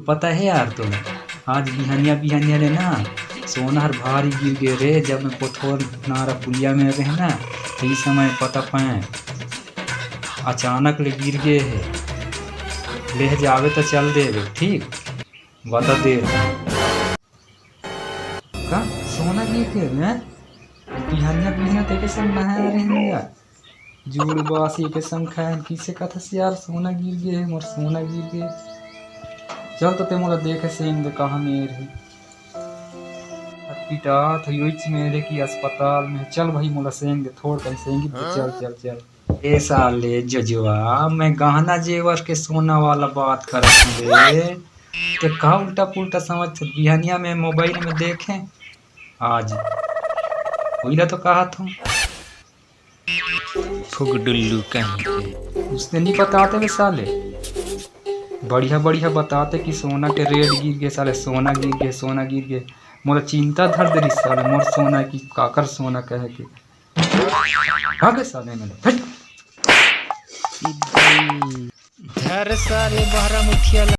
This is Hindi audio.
पता है यार तुम्हें, आज बिहनिया बिहनिया ले ना सोना हर भारी गिर गए रे। जब मैं पोथोर नारा पुलिया में रहे ना तो इस समय पता पाए अचानक ले गिर गए है। ले जावे तो चल देवे ठीक, बता दे का सोना गिर गए मैं बिहनिया बिहनिया तेरे संग नहा रहे यार। जुड़ बासी के संग खाए किसे कथा से यार सोना गिर गए मोर सोना गिर गए। चल तो ते मोला देखे सेंगे कहाँ मेरे पिटा तो योच मेरे की अस्पताल में। चल भाई मोला सेंगे थोड़ कहीं सेंगे तो चल चल चल। ए साले जजुआ मैं गहना जेवर के सोना वाला बात कर रे। तो कहा उल्टा पुल्टा समझ बिहनिया में मोबाइल में देखें आज वही तो कहा था फुगडुल्लू कहीं के। उसने नहीं बताते वे साले, बढ़िया बढ़िया बताते कि सोना के रेट गिर गए साले, सोना गिर गए सोना गिर गए। मोला चिंता धर दे रही साले मोर सोना की काकर सोना कहे के भागे साले मैंने धर साले बहरा मुखिया।